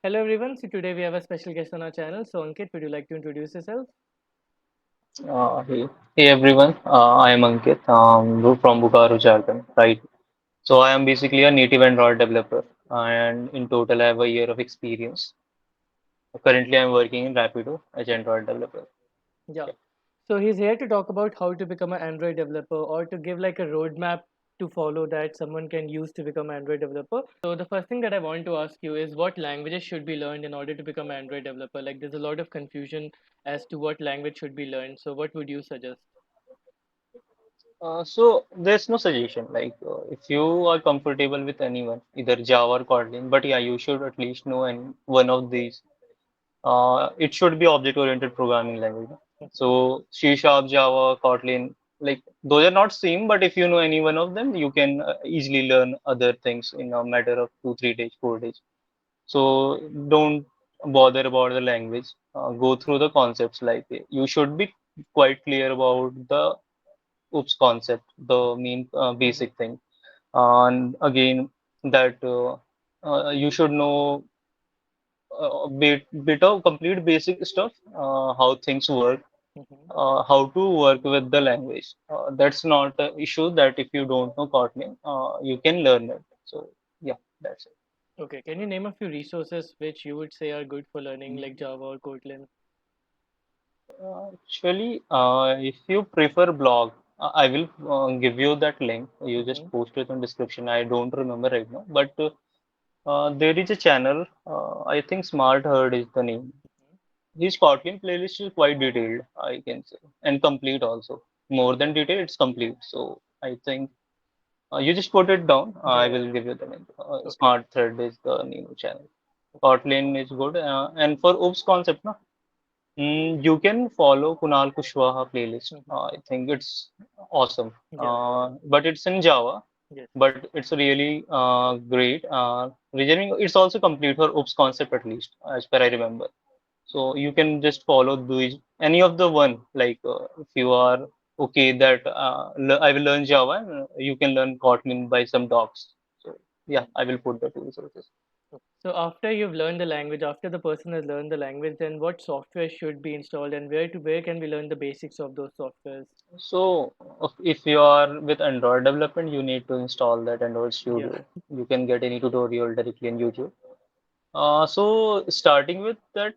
Hello everyone. So today we have a special guest on our channel. So Ankit, would you like to introduce yourself? Hey everyone, I am Ankit, from Bokaro, Jharkhand, right? So I am basically a native Android developer, and in total I have a year of experience. Currently, I'm working in Rapido as Android developer. Yeah. Yeah. So he's here to talk about how to become an Android developer or to give like a roadmap to follow that someone can use to become an Android developer. So the first thing that I want to ask you is what languages should be learned in order to become an Android developer? Like there's a lot of confusion as to what language should be learned. So what would you suggest? So there's no suggestion. If you are comfortable with anyone, either Java or Kotlin, but yeah, you should at least know any one of these. It should be object-oriented programming language. No? So C Sharp, Java, Kotlin, like those are not same, but if you know any one of them, you can easily learn other things in a matter of 2, 3 days, 4 days. So don't bother about the language. Go through the concepts. Like you should be quite clear about the OOPS concept, the main Mhm. basic thing. And again, that you should know a bit of complete basic stuff, how things work, Mhm. how to work with the language. That's not an issue that if you don't know Kotlin, you can learn it. So yeah, that's it. Okay. Can you name a few resources which you would say are good for learning like Java or Kotlin? Actually, if you prefer blog, I will give you that link. You just Mhm. post it in description. I don't remember right now, but there is a channel. I think Smart Herd is the name. His Kotlin playlist is quite detailed, I can say, and complete also. More than detailed, it's complete. So I think you just put it down. Yeah, I yeah. will give you the link. Okay. Smart Thread is the name of channel. Okay. Kotlin is good. And for OOPS concept, no, you can follow Kunal Kushwaha playlist. Mhm. I think it's awesome. Yeah, yeah, yeah. But it's in Java, Yes. but it's really great. Reasoning, it's also complete for OOPS concept at least, as per I remember. So you can just follow these any of the one. If you are okay that I will learn Java, you can learn Kotlin by some docs. So yeah, I will put the two resources. So after you've learned the language, after the person has learned the language, then what software should be installed and where can we learn the basics of those softwares? So if you are with Android development, you need to install that Android Yeah. Studio. You can get any tutorial directly on YouTube. So starting with that,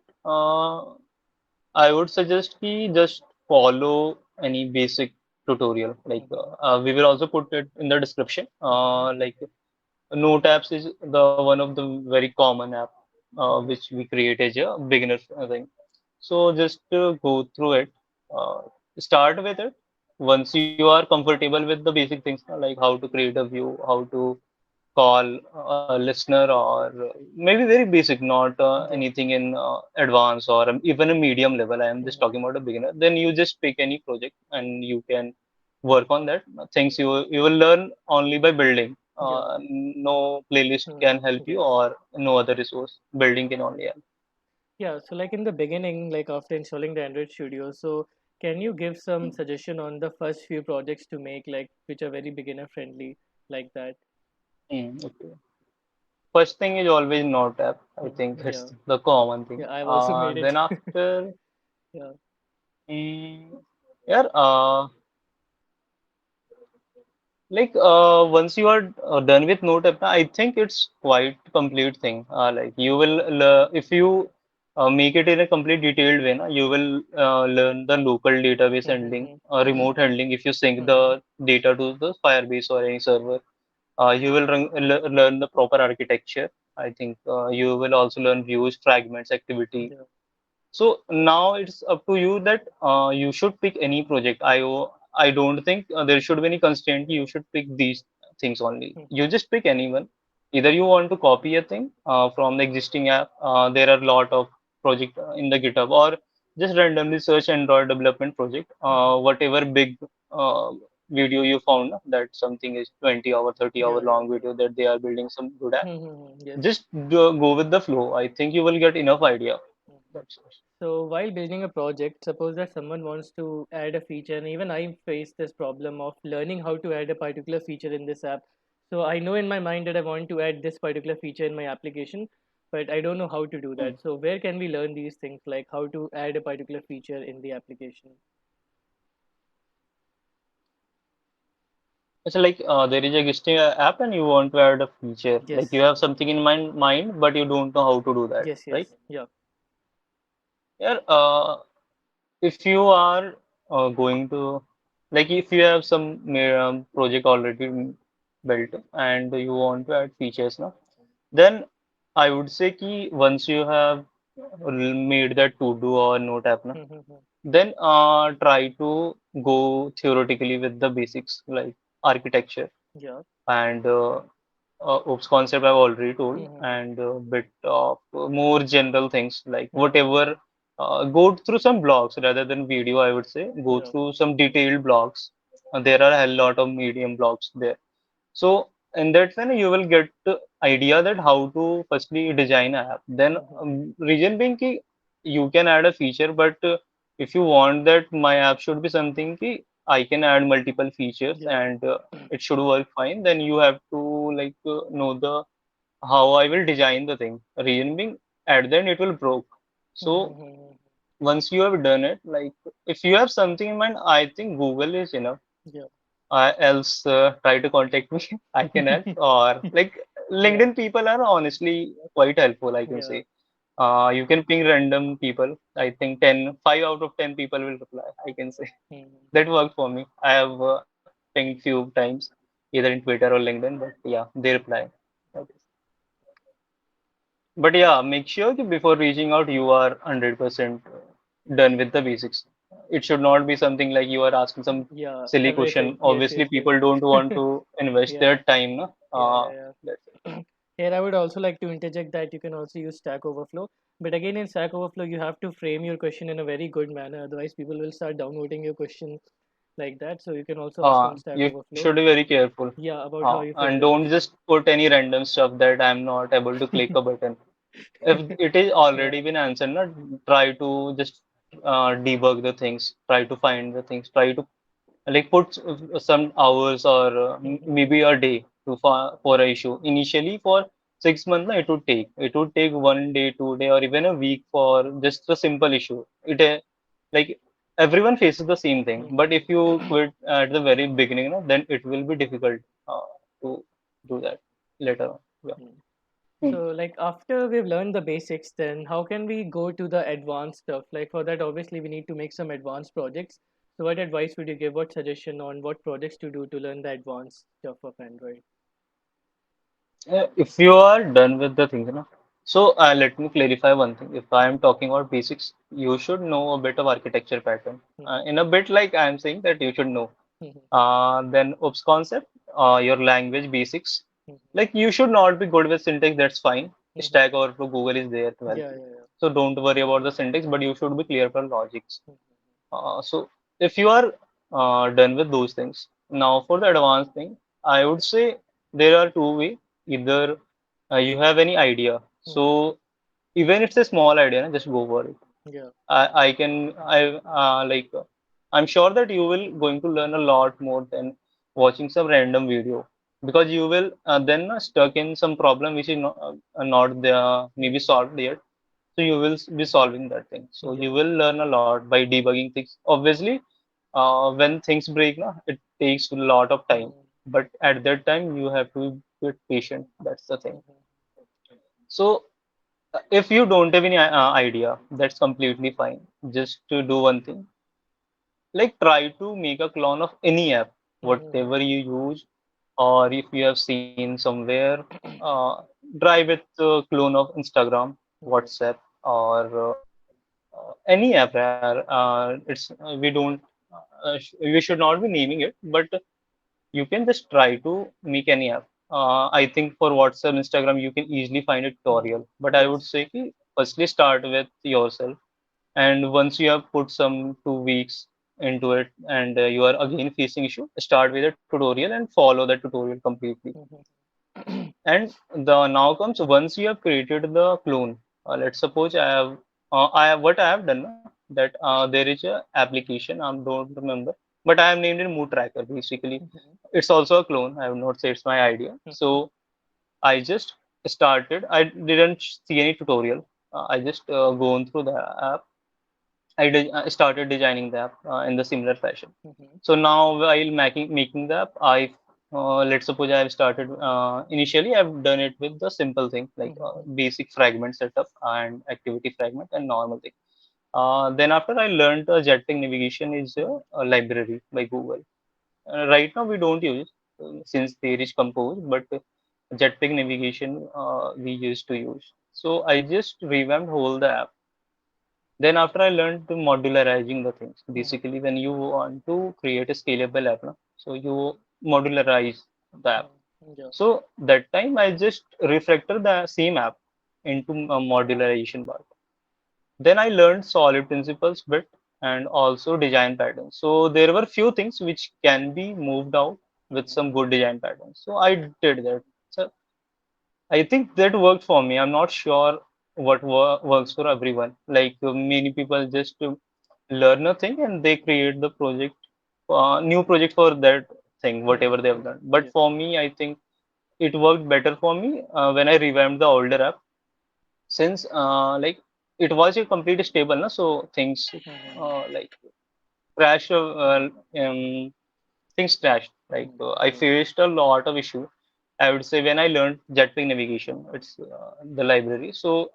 I would suggest ki just follow any basic tutorial. Mm-hmm. We will also put it in the description. Mm-hmm. Note apps is the one of the very common app Mm-hmm. which we create as a beginner thing. So just go through it. Uh, Start with it. Once you are comfortable with the basic things like how to create a view, how to call a listener, or maybe very basic, not Yeah. anything in advance or even a medium level. I am just Mm-hmm. talking about a beginner. Then you just pick any project and you can work on that. Things you will learn only by building. Yeah. No playlist can help you Yes. or no other resource. Building can only help. Yeah. So like in the beginning, like after installing the Android Studio, so can you give some suggestion on the first few projects to make like which are very beginner friendly like that? Okay. First thing is always Note app. I think Mm-hmm. Yeah. it's the common thing. Yeah. I've also made Then it. after, Yeah. mm, yeah, once you are done with Note app, I think it's quite complete thing. You will if you make it in a complete detailed way, na, you will learn the local database handling, Mm-hmm. remote handling. If you sync Mm-hmm. the data to the Firebase or any server, you will learn the proper architecture. I think you will also learn views, fragments, activity. Yeah. So now it's up to you that you should pick any project. I don't think there should be any constraint. You should pick these things only. You Mm-hmm. just pick anyone. Either you want to copy a thing from the existing app. There are a lot of project in the GitHub, or just randomly search Android development project. Mm-hmm. Whatever big uh, video you found that something is 20 hour, 30 hour Yeah. Yeah. long video that they are building some good app. Mm-hmm. Yes. Just go with the flow. I think you will get enough idea. That's So while building a project, suppose that someone wants to add a feature, and even I face this problem of learning how to add a particular feature in this app. So I know in my mind that I want to add this particular feature in my application, but I don't know how to do Hmm. that. So where can we learn these things, like how to add a particular feature in the application? It's like there is existing app and you want to add a feature. Like you Yes, have something in mind, but you don't know how to do that, yes, right? yes, yeah. Yeah. If you are going to, like, if you have some project already built and you want to add features now, then I would say ki once you have made that to do or note app now, then try to go theoretically with the basics like architecture Yeah. and oops concept I've already told, Mhm, and a bit of more general things like mhm. whatever. Go through some blogs rather than video, I would say. Go Yeah. through some detailed blogs. There are a lot of medium blogs there. So in that way, you will get the idea that how to firstly design an app. Then Mhm. reason being ki you can add a feature, but if you want that my app should be something ki I can add multiple features Yeah. and it should work fine, then you have to like know the how I will design the thing. Reason being at the end it will broke. So Mhm. once you have done it, like if you have something in mind, I think Google is enough. Yeah. Else try to contact me. I can help. Or like Yeah. LinkedIn people are honestly quite helpful, I can Yeah. say. You can ping random people. I think 5 out of 10 people will reply. I can say Mhm. that worked for me. I have pinged few times, either in Twitter or LinkedIn, but yeah, they reply. Okay. But yeah, make sure that before reaching out, you are 100% done with the basics. It should not be something like you are asking some Yeah. silly question. Everything. Yes. Obviously, Yes. Yes. people don't want to invest their Yeah. time. No? Yeah. Yeah. That's Yeah. Here, I would also like to interject that you can also use Stack Overflow. But again, in Stack Overflow, you have to frame your question in a very good manner. Otherwise, people will start downvoting your question like that. So you can also ask on Stack You Overflow. should be very careful. Yeah, about how you frame And the don't question. just put any random stuff that I'm not able to click a button. If it is already Yeah. been answered, not try to just debug the things, try to find the things, try to like put some hours or maybe a day to for a issue. Initially, for 6 months, it would take. It would take 1 day, 2 day, or even a week for just a simple issue. Like everyone faces the same thing. But if you quit at the very beginning, then it will be difficult to do that later on. Yeah. So, like after we've learned the basics, then how can we go to the advanced stuff? Like for that, obviously, we need to make some advanced projects. So, what advice would you give? What suggestion on what projects to do to learn the advanced stuff of Android? If you are done with the thing, so let me clarify one thing. If I am talking about basics, you should know a bit of architecture pattern. In a bit, like I am saying that you should know. Then OOPS concept, your language basics. Like you should not be good with syntax, that's fine. Stack Overflow, Google is there to help Yeah, you. yeah, So don't worry about the syntax, but you should be clear for logics. yeah. So if you are done with those things, now for the advanced thing, I would say there are two ways. Either you have any idea. So even if it's a small idea, just go for it. Yeah. I can I like I'm sure that you will going to learn a lot more than watching some random video, because you will then stuck in some problem which is not there, maybe solved yet. So you will be solving that thing. So Yeah. you will learn a lot by debugging things. Obviously, when things break, it takes a lot of time. But at that time, you have to be patient. That's the thing. So if you don't have any idea, that's completely fine. Just to do one thing, like try to make a clone of any app, whatever you use, or if you have seen somewhere, uh, try with clone of Instagram, WhatsApp, or any app. We don't we should not be naming it, but you can just try to make any app. I think for WhatsApp, Instagram, you can easily find a tutorial. But I would Yes. say ki firstly start with yourself, and once you have put some 2 weeks into it, and you are again facing issue, start with a tutorial and follow the tutorial completely. And the now comes once you have created the clone. Let's suppose I have what I have done that there is a application I don't remember, but I have named it Mood Tracker. Basically, it's also a clone. I have not said it's my idea. So I just started, I didn't see any tutorial. I just gone through the app. I started designing the app in the similar fashion. Mm-hmm. So now while making the app, I let's suppose I have started initially I've done it with the simple thing like Mm-hmm. basic fragment setup and activity fragment and normal thing. Then after I learned Jetpack navigation is a library by Google. Right now we don't use since there is Compose, but Jetpack navigation we used to use. So I just revamped whole the app. Then after I learned to modularizing the things. Mm-hmm. Basically, when you want to create a scalable app, na, so you modularize the app. Mm-hmm. Yeah. So that time I just refactor the same app into a modularization part. Then I learned solid principles bit and also design patterns. So there were few things which can be moved out with Mm-hmm. some good design patterns. So I did that. So I think that worked for me. I'm not sure what works for everyone. Like many people just learn a thing and they create the project, new project for that thing, whatever they have Mm-hmm. done. But Yeah. for me, I think it worked better for me when I revamped the older app since like it was a complete stable, na, so things Mm-hmm. like crash um, things crashed. Like I Yeah. faced a lot of issue. I would say when I learned Jetpack navigation, it's the library. So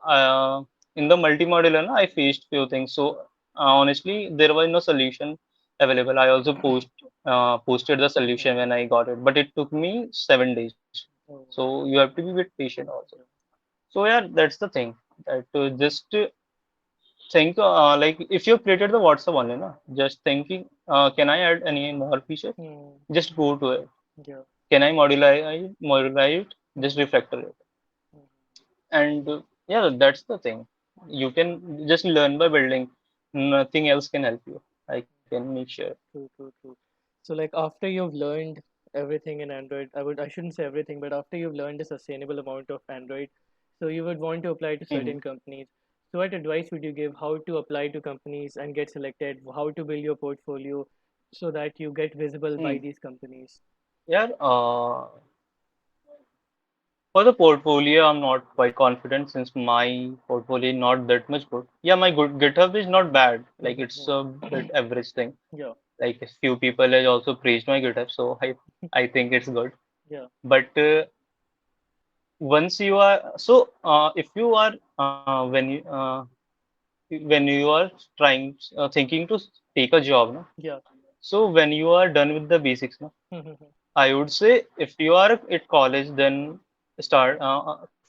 in the multi-modular, na, I faced few things. So honestly, there was no solution available. I also posted the solution Mm-hmm. when I got it, but it took me 7 days. Oh. So you have to be a bit patient also. Yeah. So yeah, that's the thing. That just think like if you created the WhatsApp only, na, just thinking, can I add any more feature? Mm. Just go to it. Yeah. Can I modularize it? Just Mm-hmm. refactor it. Mm-hmm. And yeah, that's the thing. You can just learn by building. Nothing else can help you. I can make sure. True, true, true. So like after you've learned everything in Android, I shouldn't say everything, but after you've learned a sustainable amount of Android, so you would want to apply to Mhm. certain companies. So what advice would you give how to apply to companies and get selected, how to build your portfolio so that you get visible by Hmm. these companies? Yeah, for the portfolio, I'm not quite confident since my portfolio is not that much good. Yeah, my good GitHub is not bad. Like it's a bit average thing. Yeah, Like a few people has also praised my GitHub, so I think it's good. yeah. But once you are so if you are when you are trying thinking to take a job, no? Yeah. So when you are done with the basics, no? I would say if you are at college, then start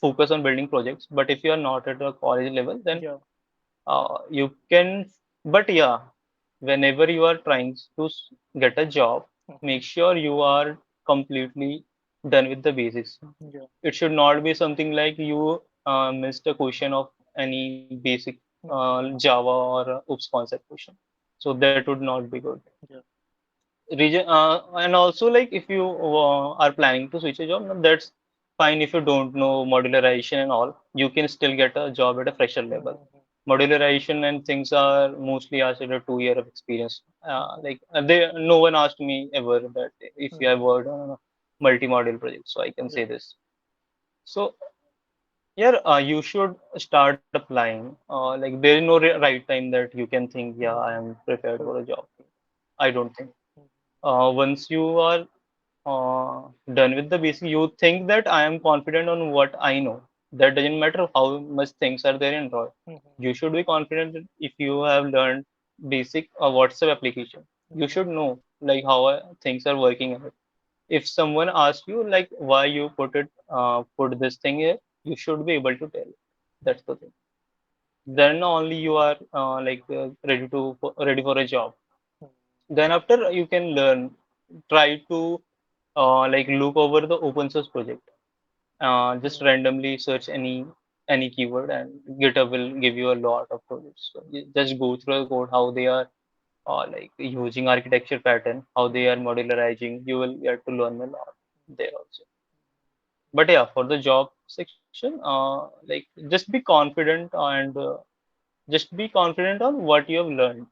focus on building projects. But if you are not at a college level, then Yeah. you can. But yeah, whenever you are trying to get a job, make sure you are completely done with the basics. Yeah. It should not be something like you missed a question of any basic Java or OOPS concept question. So that would not be good. Yeah. And also like if you are planning to switch a job, no, that's fine. If you don't know modularization and all, you can still get a job at a fresher level. Modularization and things are mostly asked at a 2 year of experience. Like they no one asked me ever that if you have worked on a multi-module project, so I can Yeah. say this. So yeah, you should start applying. Like there is no right time that you can think, yeah, I am prepared True. for a job. I don't think. Mhm. Once you are done with the basic, you think that I am confident on what I know. That doesn't matter how much things are there in Android. You should be confident that if you have learned basic WhatsApp application, you should know like how things are working in it. If someone asks you like why you put this thing here, you should be able to tell. That's the thing. Then only you are ready for a job. Then after you can learn, try to like look over the open source project. Just randomly search any keyword and GitHub will give you a lot of projects. So you just go through the code, how they are like using architecture pattern, how they are modularizing. You will get to learn a lot there also. But yeah, for the job section, like just be confident and just be confident on what you have learned.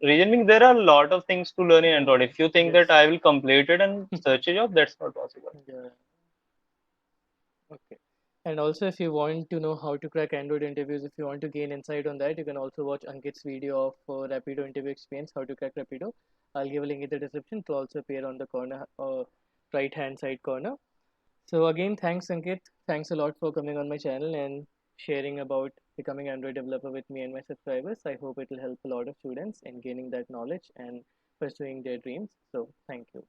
Reason being, there are a lot of things to learn in Android. If you think that Yes. I will complete it and search a job, that's not possible. Yeah. Okay. And also, if you want to know how to crack Android interviews, if you want to gain insight on that, you can also watch Ankit's video of Rapido interview experience, how to crack Rapido. I'll give a link in the description. It will also appear on the corner, right hand side corner. So again, thanks Ankit. Thanks a lot for coming on my channel and sharing about becoming Android developer with me and my subscribers. I hope it will help a lot of students in gaining that knowledge and pursuing their dreams. So thank you.